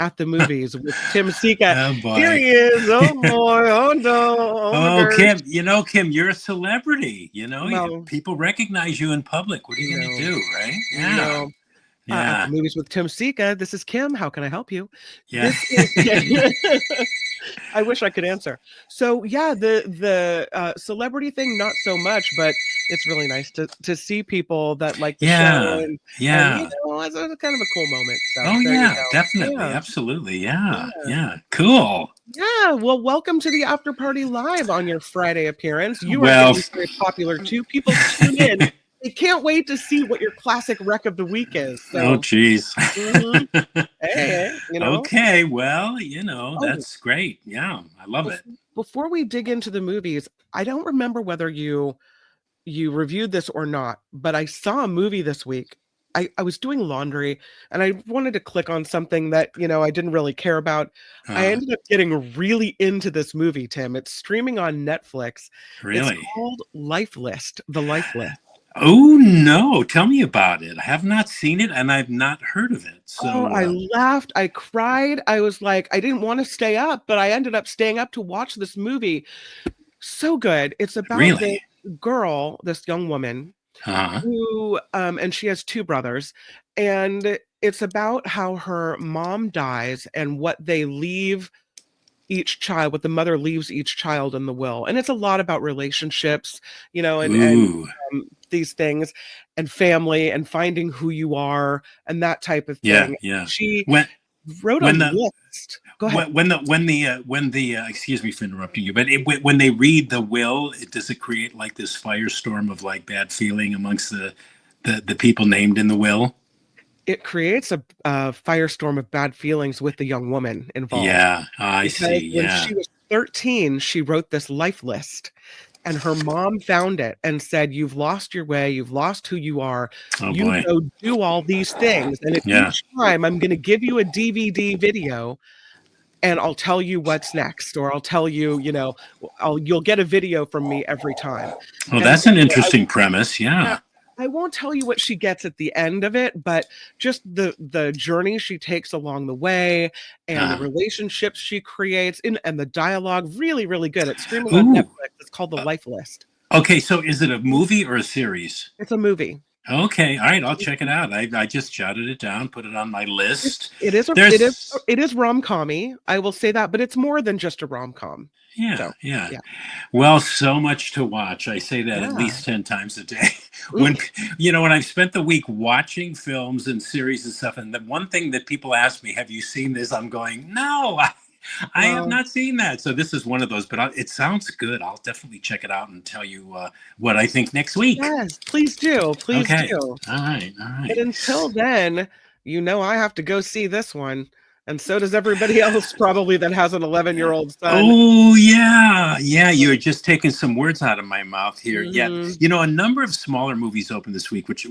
at the movies with Tim Sika. Oh Here boy. he is. Oh boy. Oh no. Oh my Oh, gosh. Kim, Kim, you're a celebrity. Well, People recognize you in public. What are you going to no, do, right? Yeah. no. At the Yeah. movies with Tim Sika. This is Kim. How can I help you? Yeah. This is. I wish I could answer. So yeah, the celebrity thing, not so much, but it's really nice to see people that like the show Yeah. and Yeah. it's kind of a cool moment. So Oh, there you yeah. go. Definitely. Yeah, Absolutely. Yeah. yeah, Yeah. Cool. yeah. Well, welcome to the After Party Live on your Friday appearance. You are Well, getting very popular too. People tune in. They can't wait to see what your classic wreck of the week is. oh, So, geez. mhm. Hey, Okay. Well, Oh, that's great. Yeah. I love bef- it. before we dig into the movies, I don't remember whether you reviewed this or not, but I saw a movie this week. I was doing laundry and I wanted to click on something that, I didn't really care about. I Uh, ended up getting really into this movie, Tim. It's streaming on Netflix. It's really? called Life List, The Life List. Oh, no. Tell me about it. I have not seen it and I've not heard of it. Oh, So, I laughed, I cried. I was like, I didn't want to stay up, but I ended up staying up to watch this movie. So good. It's about this really? girl, this young woman Uh, who and she has two brothers, and it's about how her mom dies and what they leave each child, what the mother leaves each child in the will. And it's a lot about relationships, and ooh. these things and family and finding who you are and that type of Yeah. thing. Yeah. She When, wrote a when the, list. Go ahead. when the excuse me for interrupting you, but when they read the will, does it create like this firestorm of like bad feeling amongst the people named in the will? It creates a firestorm of bad feelings with the young woman involved Yeah, I because see. when Yeah. she was 13, she wrote this life list and her mom found it and said, "You've lost your way. You've lost who you are. Oh You boy. go do all these things. And at Yeah. each time, I'm going to give you a DVD video and I'll tell you what's next, or I'll tell you, you'll get a video from me every time." Oh, And that's an again, interesting premise. yeah, Yeah. I won't tell you what she gets at the end of it, but just the journey she takes along the way and the Uh, relationships she creates and the dialogue, really, really good. It's streaming on ooh. Netflix. It's called The Uh, Life List. Okay. So, is it a movie or a series? It's a movie. Okay. All right. I'll check it out. I just jotted it down, put it on my It, list. it is a it is There's it is rom-commy. I will say that, but it's more than just a rom-com. Yeah, So yeah. yeah, Well, so much to watch. I say that at yeah. least 10 times a day. Mm, When I've spent the week watching films and series and stuff, and the one thing that people ask me, have you seen this? I'm going, no, I have well, not seen that. So this is one of those, but it sounds good. I'll definitely check it out and tell you what I think next week. yes, please do. Please Okay. do. All right. All But right. until then, I have to go see this one. And so does everybody else probably that has an 11-year-old son. Oh yeah, yeah. You're just taking some words out of my mouth here. Yeah, Mhm. a number of smaller movies open this week, which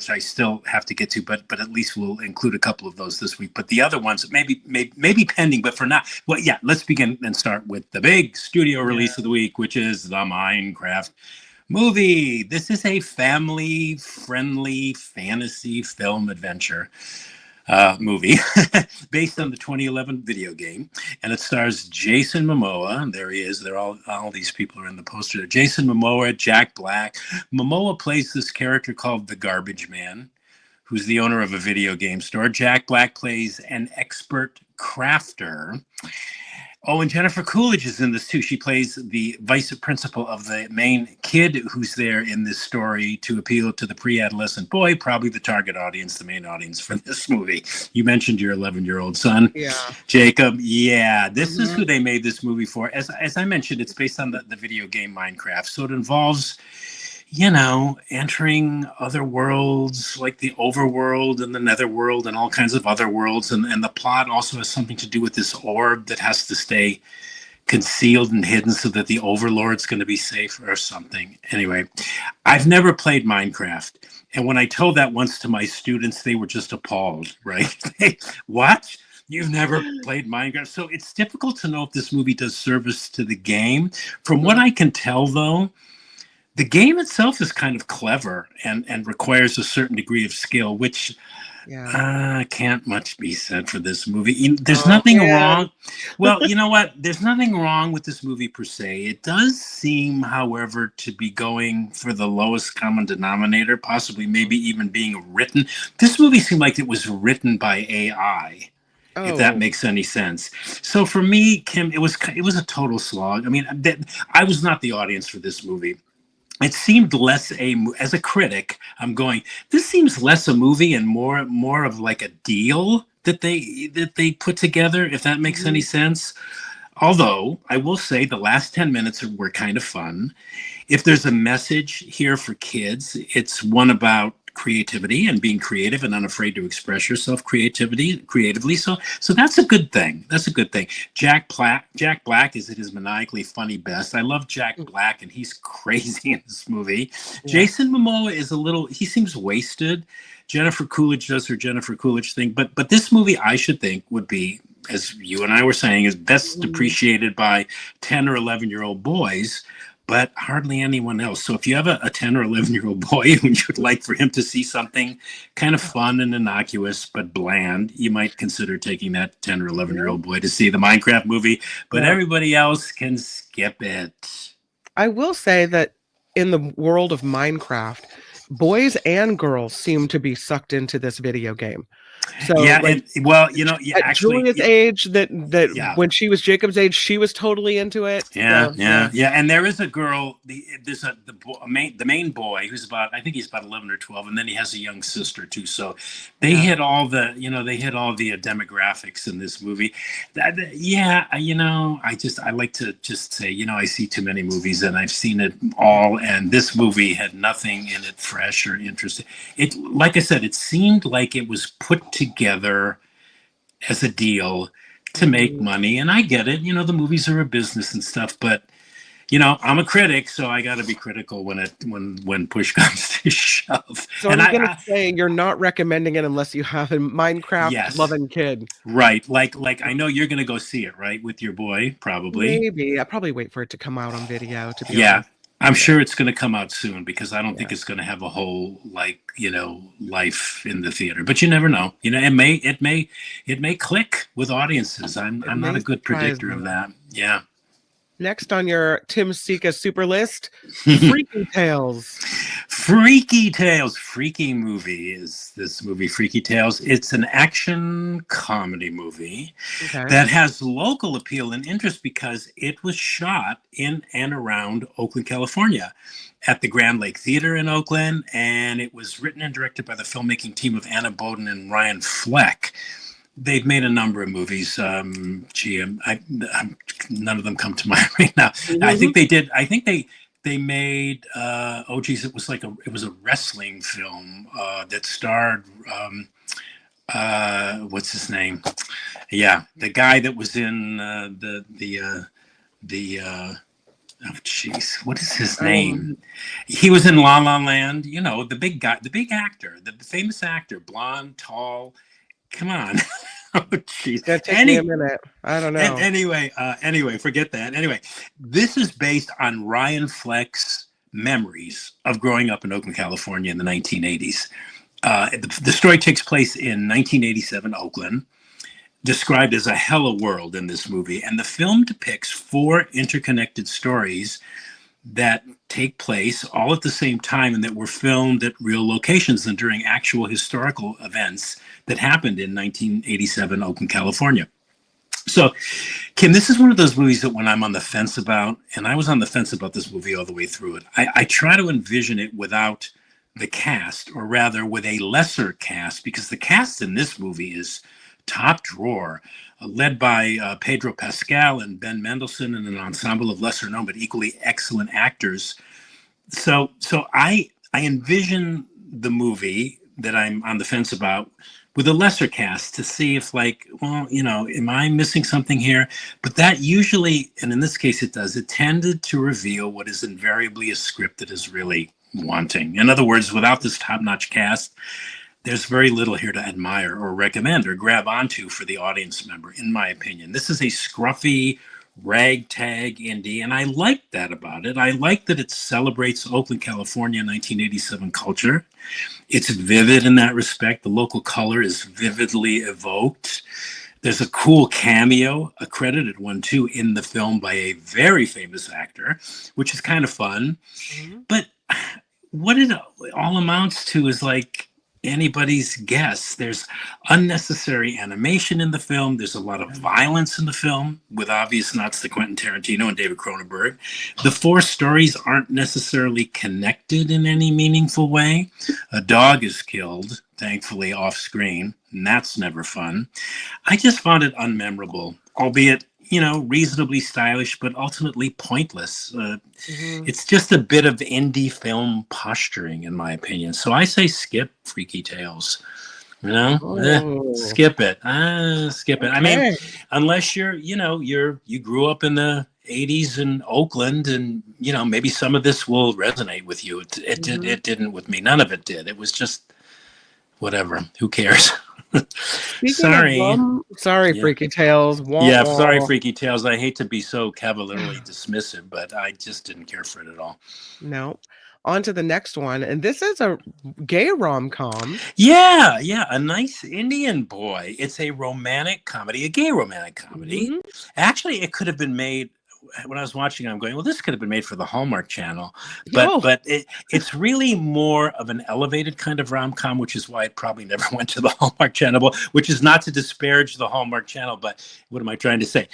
I still have to get to, but at least we'll include a couple of those this week. But the other ones maybe pending, but for now, well, yeah. Let's begin and start with the big studio Yeah. release of the week, which is the Minecraft movie. This is a family-friendly fantasy film adventure movie based on the 2011 video game, and it stars Jason Momoa. And there he is. They're all these people are in the poster. Jason Momoa, Jack Black. Momoa plays this character called the Garbage Man, who's the owner of a video game store. Jack Black plays an expert crafter. Oh, and Jennifer Coolidge is in this too. She plays the vice principal of the main kid who's there in this story to appeal to the pre-adolescent boy, probably the target audience, the main audience for this movie. You mentioned your 11-year-old son, Yeah. Jacob. Yeah, this is Mhm. who they made this movie for. As I mentioned, it's based on the video game Minecraft. So it involves entering other worlds like the overworld and the netherworld and all kinds of other worlds. And the plot also has something to do with this orb that has to stay concealed and hidden so that the overlord's going to be safe or something. Anyway, I've never played Minecraft. And when I told that once to my students, they were just appalled, right? What? You've never played Minecraft? So it's difficult to know if this movie does service to the game. From what Mhm. I can tell, though, the game itself is kind of clever and requires a certain degree of skill, which Yeah. Can't much be said for this movie. There's Oh nothing man. wrong. Well, you know what? There's nothing wrong with this movie per se. It does seem, however, to be going for the lowest common denominator, possibly maybe even being written. This movie seemed like it was written by AI, if that Oh. makes any sense. So for me, Kim, it was a total slog. I mean, I was not the audience for this movie. It seemed less as a critic, I'm going, this seems less a movie and more of like a deal that they put together, if that makes any Mhm. sense. Although I will say the last 10 minutes were kind of fun. If there's a message here for kids, it's one about creativity and being creative and unafraid to express yourself creatively. So that's a good thing. That's a good thing. Jack Black is at his maniacally funny best. I love Jack Black and he's crazy in this movie. Yeah. Jason Momoa is he seems wasted. Jennifer Coolidge does her Jennifer Coolidge thing, but this movie I should think would be, as you and I were saying, is best Mhm. appreciated by 10 or 11-year-old boys, but hardly anyone else. So if you have a 10 or 11-year-old boy who you'd like for him to see something kind of fun and innocuous but bland, you might consider taking that 10 or 11-year-old boy to see the Minecraft movie, but Yeah. everybody else can skip it. I will say that in the world of Minecraft, boys and girls seem to be sucked into this video game. So, Yeah, like, and well, yeah, at actually, Julia's age, that yeah. when she was Jacob's age, she was totally into it. Yeah, So, yeah. yeah, yeah. And there is a girl. There's the main boy who's about, I think he's about 11 or 12, and then he has a young sister too. So they Yeah. hit all the demographics in this movie. Yeah, I like to just say, I see too many movies and I've seen it all, and this movie had nothing in it fresh or interesting. It, like I said, it seemed like it was put together as a deal to make Mhm. money. And I get it. The movies are a business and stuff, but I'm a critic, so I got to be critical when push comes to shove. So And I'm gonna I say you're not recommending it unless you have a Minecraft yes, loving kid. right. Like I know you're gonna go see it, right, with your boy, probably. Maybe. I'll probably wait for it to come out on video, to be Yeah. honest. I'm Yeah, sure it's going to come out soon because I don't yeah. think it's going to have a whole life in the theater. But you never know. It may click with audiences. I'm It I'm not may a good surprise predictor of me. that. Yeah. Next on your Tim Sika super list, Freaky Tales. Freaky Tales. Freaky movie is this movie, Freaky Tales. It's an action comedy movie Okay. that has local appeal and interest because it was shot in and around Oakland, California, at the Grand Lake Theater in Oakland. And it was written and directed by the filmmaking team of Anna Boden and Ryan Fleck. They've made a number of movies. None of them come to mind right now. I Mhm. think they did. I think they made. Oh geez, it was a wrestling film that starred. What's his name? Yeah, the guy that was in the. Oh jeez, what is his name? Um, He was in La La Land. The big guy, the big actor, the famous actor, blonde, tall. Come on. Oh, jeez. it's gonna take me a minute. I don't know. Anyway, forget that. Anyway, this is based on Ryan Fleck's memories of growing up in Oakland, California in the 1980s. The story takes place in 1987 Oakland, described as a hello world in this movie. And the film depicts four interconnected stories that take place all at the same time and that were filmed at real locations and during actual historical events that happened in 1987 Oakland, California. So, Kim, this is one of those movies that when I'm on the fence about, and I was on the fence about this movie all the way through it, I try to envision it without the cast, or rather with a lesser cast, because the cast in this movie is top drawer, led by Pedro Pascal and Ben Mendelsohn and an ensemble of lesser known but equally excellent actors. So I envision the movie that I'm on the fence about with a lesser cast to see if, like, well, am I missing something here? But that usually, and in this case it does, it tended to reveal what is invariably a script that is really wanting. In other words, without this top-notch cast, there's very little here to admire or recommend or grab onto for the audience member, in my opinion. This is a scruffy, ragtag indie, and I like that about it. I like that it celebrates Oakland, California, 1987 culture. It's vivid in that respect. The local color is vividly evoked. There's a cool cameo, a credited one too, in the film by a very famous actor, which is kind of fun. Mhm. But what it all amounts to is like anybody's guess. There's unnecessary animation in the film. There's a lot of violence in the film, with obvious nods to Quentin Tarantino and David Cronenberg. The four stories aren't necessarily connected in any meaningful way. A dog is killed, thankfully off screen, and that's never fun. I just found it unmemorable, albeit, reasonably stylish, but ultimately pointless. Mhm. It's just a bit of indie film posturing, in my opinion. So I say skip Freaky Tales. Oh, Skip it. Skip it. I mean, okay. unless you grew up in the 80s in Oakland, and maybe some of this will resonate with you. Mhm. It didn't with me. None of it did. It was just whatever. Who cares? Speaking of Sorry. sorry, Yeah. Freaky Tales. Wah Yeah, sorry, wah. Freaky Tales. I hate to be so cavalierly dismissive, but I just didn't care for it at all. No. On to the next one, and this is a gay rom-com. Yeah, yeah, a nice Indian boy. It's a romantic comedy, a gay romantic comedy. Mhm. Actually, it could have been made. When I was watching, I'm going, well, this could have been made for the Hallmark Channel, but Oh, it's really more of an elevated kind of rom com, which is why it probably never went to the Hallmark Channel. Which is not to disparage the Hallmark Channel, but what am I trying to say?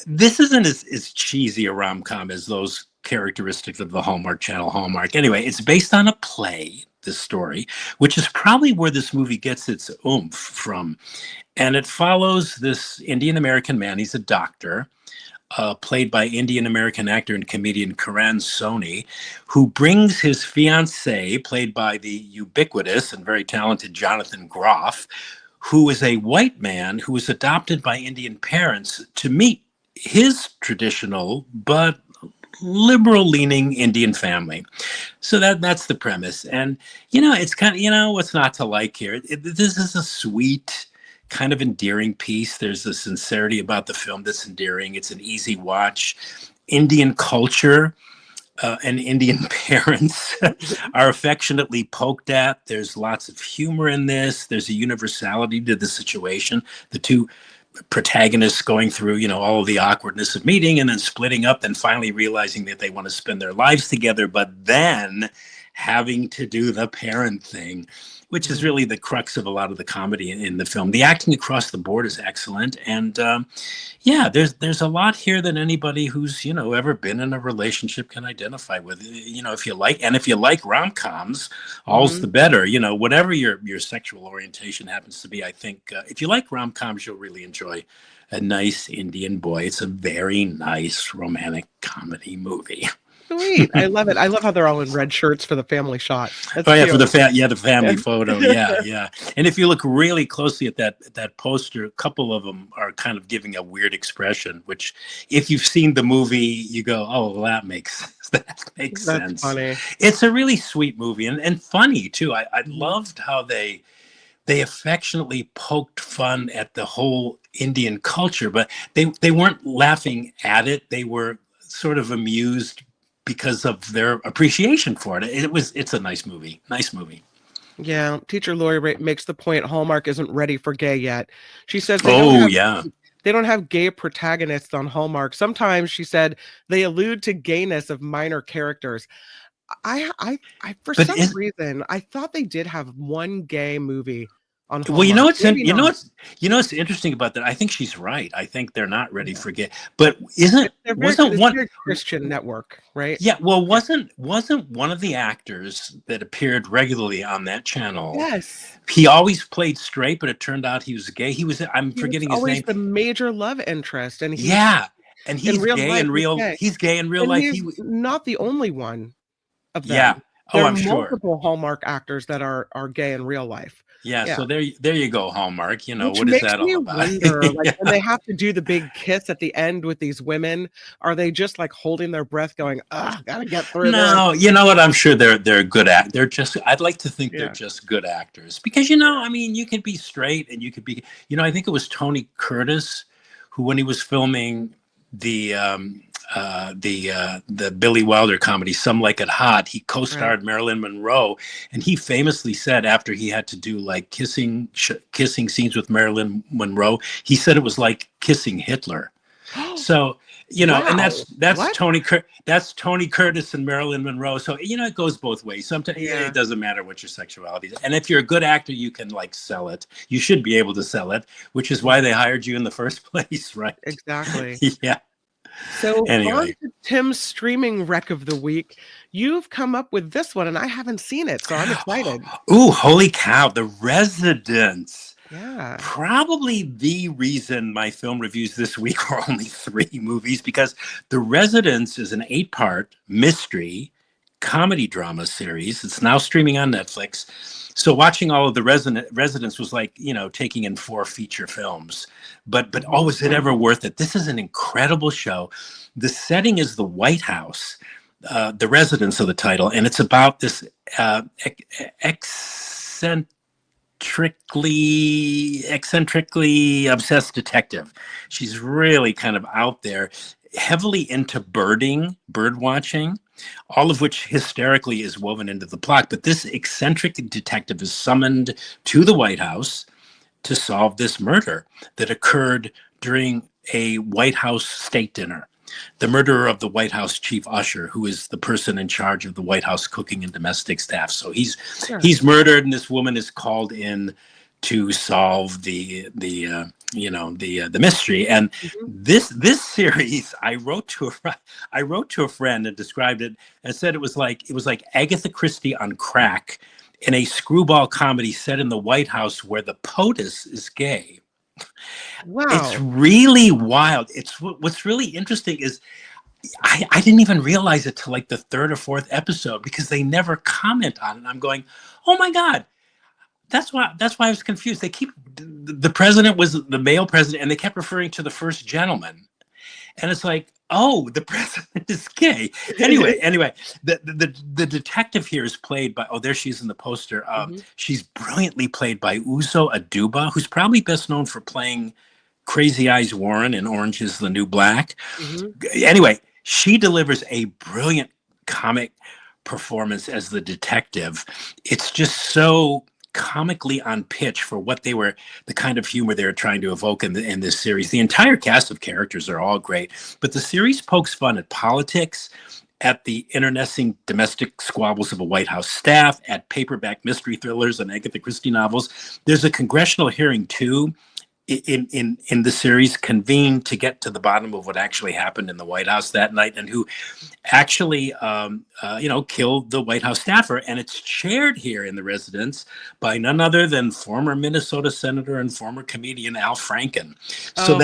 This isn't as cheesy a rom com as those characteristics of the Hallmark Channel. Hallmark. Anyway, it's based on a play. This story, which is probably where this movie gets its oomph from. And it follows this Indian American man. He's a doctor, played by Indian American actor and comedian Karan Soni, who brings his fiancee, played by the ubiquitous and very talented Jonathan Groff, who is a white man who was adopted by Indian parents, to meet his traditional but liberal leaning Indian family. So that's the premise. And, it's kind of, what's not to like here? This is a sweet, kind of endearing piece. There's a sincerity about the film that's endearing. It's an easy watch. Indian culture and Indian parents are affectionately poked at. There's lots of humor in this. There's a universality to the situation. The two protagonists going through, all of the awkwardness of meeting and then splitting up and finally realizing that they want to spend their lives together, but then having to do the parent thing, which is really the crux of a lot of the comedy in the film. The acting across the board is excellent. And yeah, there's a lot here that anybody who's, ever been in a relationship can identify with, if you like rom-coms, all's the Mhm. better, whatever your sexual orientation happens to be. I think if you like rom-coms, you'll really enjoy A Nice Indian Boy. It's a very nice romantic comedy movie. Sweet. I love it. I love how they're all in red shirts for the family shot. That's Oh yeah, cute. for the family photo. Yeah, yeah. And if you look really closely at that poster, a couple of them are kind of giving a weird expression. Which, if you've seen the movie, you go, "Oh, well, that makes that makes That's sense." funny. It's a really sweet movie and funny too. I Mhm. loved how they affectionately poked fun at the whole Indian culture, but they weren't laughing at it. They were sort of amused because of their appreciation for it. It's a nice movie. Nice movie. Yeah, teacher Lori makes the point Hallmark isn't ready for gay yet. She says Oh yeah. they don't have gay protagonists on Hallmark. Sometimes she said they allude to gayness of minor characters. I for But some is reason I thought they did have one gay movie on well, Hallmark. Maybe not. what's interesting about that. I think she's right. I think they're not ready for gay. But isn't wasn't It's one very Christian network, right? yeah, well, Yeah. wasn't one of the actors that appeared regularly on that channel? Yes. He always played straight, but it turned out he was gay. I'm He was forgetting his always name. the major love interest, and Yeah, and in real life, he's gay. he's gay in real And life. he's not the only one of Yeah. them. Oh, There are I'm sure. multiple Hallmark actors that are gay in real life. Yeah. Yeah. So there you go, Hallmark. Which What is makes that me all about? wonder, like, Yeah. when they have to do the big kiss at the end with these women, are they just, like, holding their breath going, "Ugh, gotta get through this." No, you know what? I'm sure they're good at. They're just. I'd like to think they're Yeah. just good actors because I mean, you can be straight and you could be. I think it was Tony Curtis who, when he was filming the Billy Wilder comedy Some Like It Hot. He co-starred Right. Marilyn Monroe, and he famously said after he had to do like kissing scenes with Marilyn Monroe, he said it was like kissing Hitler. So, and Wow. that's What? Tony Curtis and Marilyn Monroe. So, it goes both ways. Sometimes Yeah. it doesn't matter what your sexuality is. And if you're a good actor, you can like sell it. You should be able to sell it, which is why they hired you in the first place, right? Exactly. Yeah. So on Anyway. to Tim's streaming rec of the week. You've come up with this one, and I haven't seen it, so I'm excited. Ooh, holy cow. The Residence. Yeah. Probably the reason my film reviews this week were only 3 movies, because The Residence is an 8-part mystery comedy drama series. It's now streaming on Netflix. So watching all of The Residence was like, taking in 4 feature films. But oh, was it ever worth it? This is an incredible show. The setting is the White House, The Residence of the title, and it's about this eccentrically obsessed detective. She's really kind of out there, heavily into bird watching, all of which hysterically is woven into the plot. But this eccentric detective is summoned to the White House to solve this murder that occurred during a White House state dinner. The murderer of the White House chief usher, who is the person in charge of the White House cooking and domestic staff. So he's murdered, and this woman is called in to solve the mystery. And this series, I wrote to a friend and described it and said it was like Agatha Christie on crack in a screwball comedy set in the White House where the POTUS is gay. Wow. It's really wild. What's really interesting is I didn't even realize it till like the 3rd or 4th episode, because they never comment on it. And I'm going, oh my God. That's why I was confused. They keep, the president was the male president, and they kept referring to the first gentleman. And it's like, oh, the president is gay. Anyway, the detective here is played by, there she is in the poster. She's brilliantly played by Uzo Aduba, who's probably best known for playing Crazy Eyes Warren in Orange is the New Black. Anyway, she delivers a brilliant comic performance as the detective. It's just so comically on pitch for what they were, the kind of humor they were trying to evoke in this series. The entire cast of characters are all great, but the series pokes fun at politics, at the internecine domestic squabbles of a White House staff, at paperback mystery thrillers and Agatha Christie novels. There's a congressional hearing too in the series, convened to get to the bottom of what actually happened in the White House that night, and who actually killed the White House staffer. And it's chaired here in The Residence by none other than former Minnesota Senator and former comedian Al Franken. So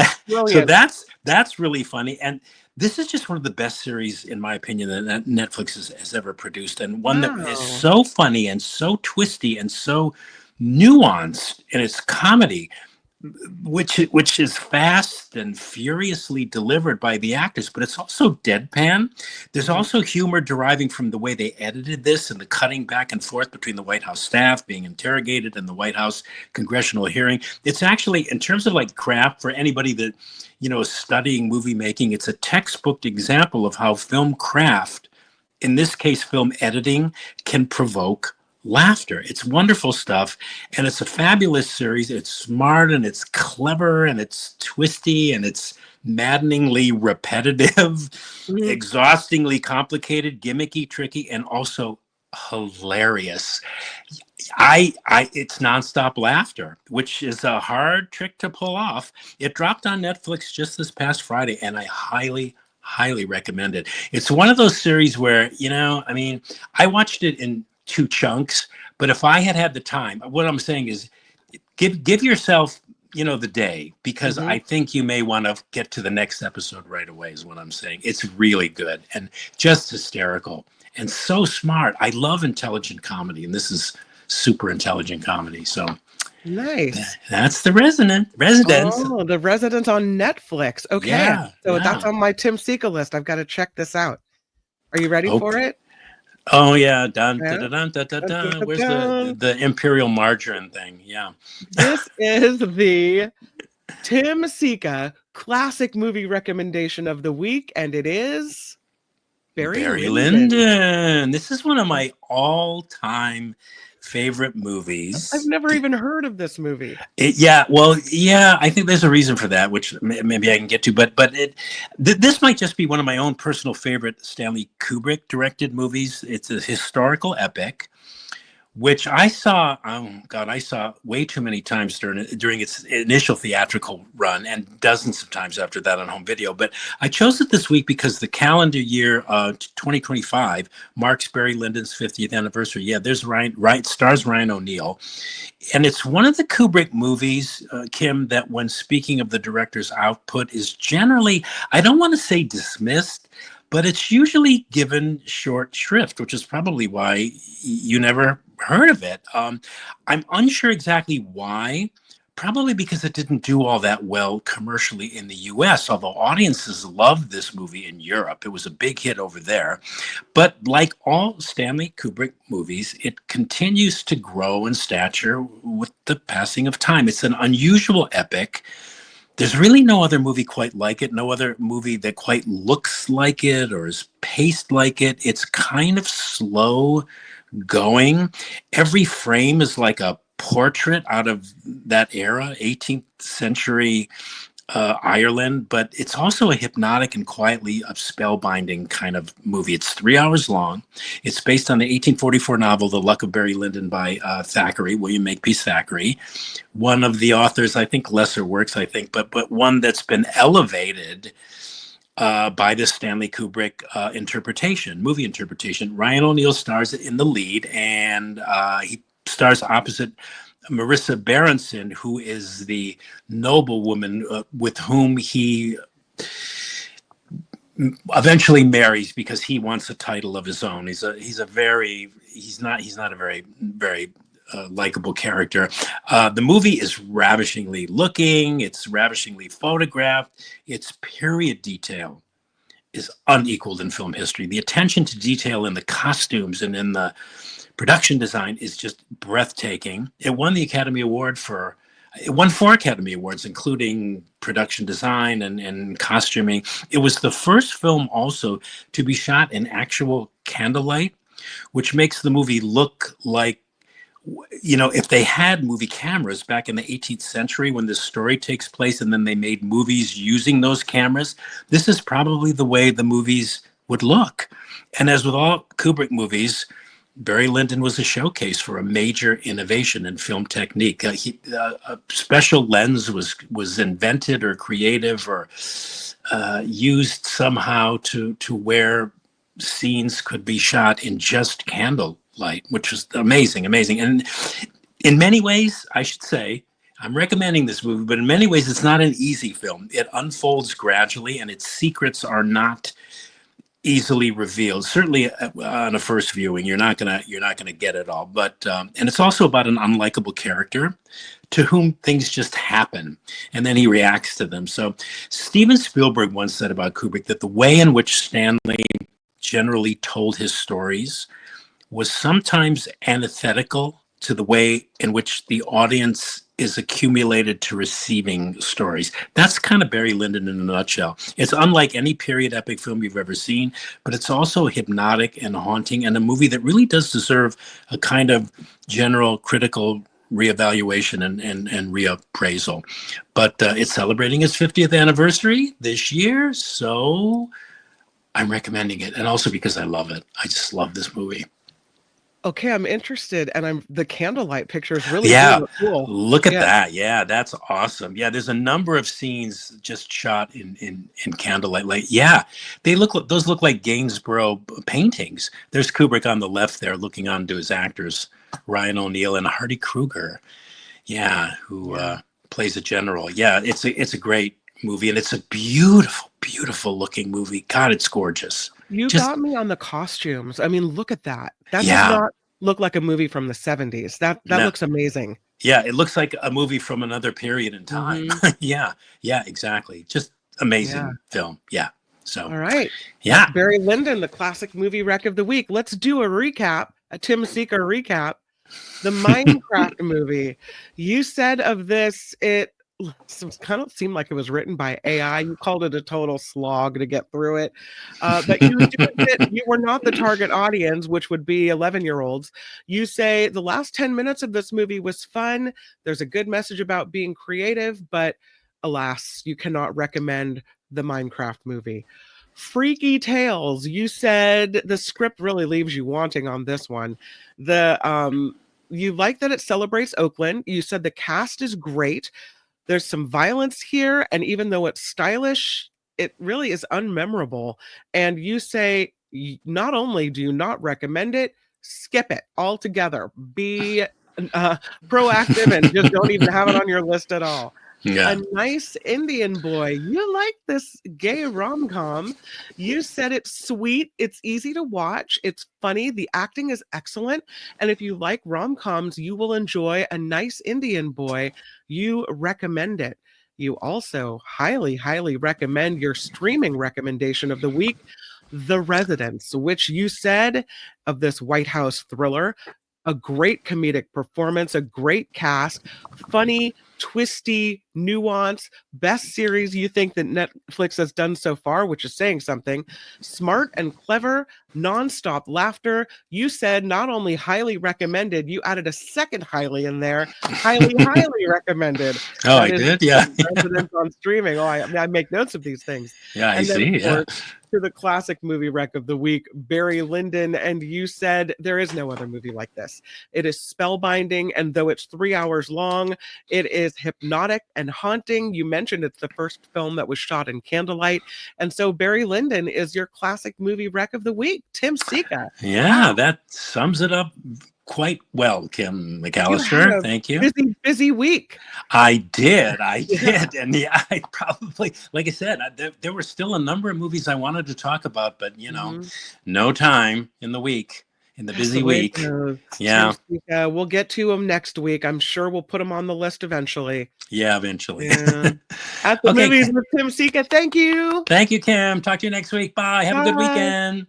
that's really funny. And this is just one of the best series, in my opinion, that Netflix has ever produced, and one that is so funny and so twisty and so nuanced in its comedy, which is fast and furiously delivered by the actors, but it's also deadpan. There's also humor deriving from the way they edited this and the cutting back and forth between the White House staff being interrogated and the White House congressional hearing. It's actually, in terms of like craft, for anybody that is studying movie making, it's a textbook example of how film craft, in this case film editing, can provoke laughter. It's wonderful stuff, and it's a fabulous series. It's smart and it's clever and it's twisty and it's maddeningly repetitive, exhaustingly complicated, gimmicky, tricky, and also hilarious. It's nonstop laughter, which is a hard trick to pull off. It dropped on Netflix just this past Friday, and I highly recommend it. It's one of those series where, I watched it in 2 chunks, but if I had the time, what I'm saying is give yourself, the day, because I think you may want to get to the next episode right away, is what I'm saying. It's really good and just hysterical and so smart. I love intelligent comedy, and this is super intelligent comedy. So nice. That's The Residence. Oh, The Residence on Netflix. Okay. So that's on my Tim Sika list. I've got to check this out. Are you ready for it? Oh yeah, dun, dun, dun, dun, dun, dun. Where's the Imperial Margarine thing? Yeah. This is the Tim Sika, classic movie recommendation of the week, and it is Barry Barry Lyndon. Lyndon. This is one of my all-time favorite movies. I've never even heard of this movie. Yeah, well, yeah, I think there's a reason for that, which maybe I can get to. But this might just be one of my own personal favorite Stanley Kubrick directed movies. It's a historical epic, which I saw. Oh God, I saw way too many times during its initial theatrical run, and dozens of times after that on home video. But I chose it this week because the calendar year 2025 marks Barry Lyndon's 50th anniversary. Yeah, there's stars Ryan O'Neal. And it's one of the Kubrick movies, Kim, that when speaking of the director's output is generally, I don't want to say dismissed, but it's usually given short shrift, which is probably why you never heard of it. I'm unsure exactly why. Probably because it didn't do all that well commercially in the US, although audiences loved this movie in Europe. It was a big hit over there. But like all Stanley Kubrick movies, it continues to grow in stature with the passing of time. It's an unusual epic. There's really no other movie quite like it, no other movie that quite looks like it or is paced like it. It's kind of slow going. Every frame is like a portrait out of that era, 18th century Ireland, but it's also a hypnotic and quietly spellbinding kind of movie. It's 3 hours long. It's based on the 1844 novel The Luck of Barry Lyndon by Thackeray, William Makepeace Thackeray, one of the authors, I think, lesser works, I think, but one that's been elevated by the Stanley Kubrick movie interpretation. Ryan O'Neal stars in the lead, and he stars opposite Marissa Berenson, who is the noblewoman with whom he eventually marries because he wants a title of his own. He's not a very likable character. The movie is ravishingly looking. It's ravishingly photographed. Its period detail is unequaled in film history. The attention to detail in the costumes and in the production design is just breathtaking. It won four Academy Awards, including production design and costuming. It was the first film also to be shot in actual candlelight, which makes the movie look like, if they had movie cameras back in the 18th century when this story takes place and then they made movies using those cameras, this is probably the way the movies would look. And as with all Kubrick movies, Barry Lyndon was a showcase for a major innovation in film technique. A special lens was invented or creative or used somehow to where scenes could be shot in just candlelight, which was amazing. And in many ways, I should say, I'm recommending this movie, but in many ways, it's not an easy film. It unfolds gradually, and its secrets are not easily revealed. Certainly on a first viewing, you're not gonna get it all. But and it's also about an unlikable character to whom things just happen, and then he reacts to them. So Steven Spielberg once said about Kubrick that the way in which Stanley generally told his stories was sometimes antithetical to the way in which the audience is accumulated to receiving stories. That's kind of Barry Lyndon in a nutshell. It's unlike any period epic film you've ever seen, but it's also hypnotic and haunting, and a movie that really does deserve a kind of general critical reevaluation and reappraisal. But it's celebrating its 50th anniversary this year, so I'm recommending it, and also because I love it. I just love this movie. Okay, I'm interested, and the candlelight pictures really Yeah, do look cool. look at that. Yeah, that's awesome. Yeah, there's a number of scenes just shot in candlelight light. Yeah, those look like Gainsborough paintings. There's Kubrick on the left there, looking on to his actors, Ryan O'Neal and Hardy Kruger. Yeah, who plays a general. Yeah, it's a great movie, and it's a beautiful looking movie. God, it's gorgeous. You got me on the costumes. I mean, look at that. That does not look like a movie from the 70s. That looks amazing. Yeah, it looks like a movie from another period in time. Yeah, exactly. Just amazing film. Yeah. So all right. Yeah. Barry Lyndon, the classic movie wreck of the week. Let's do a recap, a Tim Sika recap. The Minecraft movie. You said of this, it kind of seemed like it was written by AI. You called it a total slog to get through it. But you do admit you were not the target audience, which would be 11-year-olds. You say the last 10 minutes of this movie was fun. There's a good message about being creative, but alas, you cannot recommend the Minecraft movie. Freaky Tales. You said the script really leaves you wanting on this one. You like that it celebrates Oakland. You said the cast is great. There's some violence here, and even though it's stylish, it really is unmemorable. And you say not only do you not recommend it, skip it altogether. Be proactive and just don't even have it on your list at all. Yeah. A Nice Indian Boy. You like this gay rom-com. You said it's sweet, it's easy to watch, it's funny, the acting is excellent, and if you like rom-coms, you will enjoy A Nice Indian Boy. You recommend it. You also highly, highly recommend your streaming recommendation of the week, The Residence, which you said of this White House thriller, a great comedic performance, a great cast, funny, twisty, nuance, best series you think that Netflix has done so far, which is saying something. Smart and clever, nonstop laughter. You said not only highly recommended, you added a second highly in there. Highly, highly recommended. Oh, That I is did? Yeah. Residence on streaming. Oh, I make notes of these things. Yeah, I And then, see. of Yeah. course, to the classic movie wreck of the week, Barry Lyndon, and you said there is no other movie like this. It is spellbinding, and though it's 3 hours long, it is hypnotic and haunting. You mentioned it's the first film that was shot in candlelight, and so Barry Lyndon is your classic movie wreck of the week. Tim Sika. Yeah, Wow. that sums it up quite well, Kim You had McAllister. a Thank you. busy, busy week. I did. Yeah. And yeah, I probably, like I said, there were still a number of movies I wanted to talk about, but, no time in the week, in the That's busy the way it week. goes. Yeah. Tim Sika. We'll get to him next week. I'm sure we'll put him on the list eventually. Yeah, eventually. Yeah. At the Okay. movies with Tim Sika. Thank you. Thank you, Kim. Talk to you next week. Bye. Have a good Bye. weekend.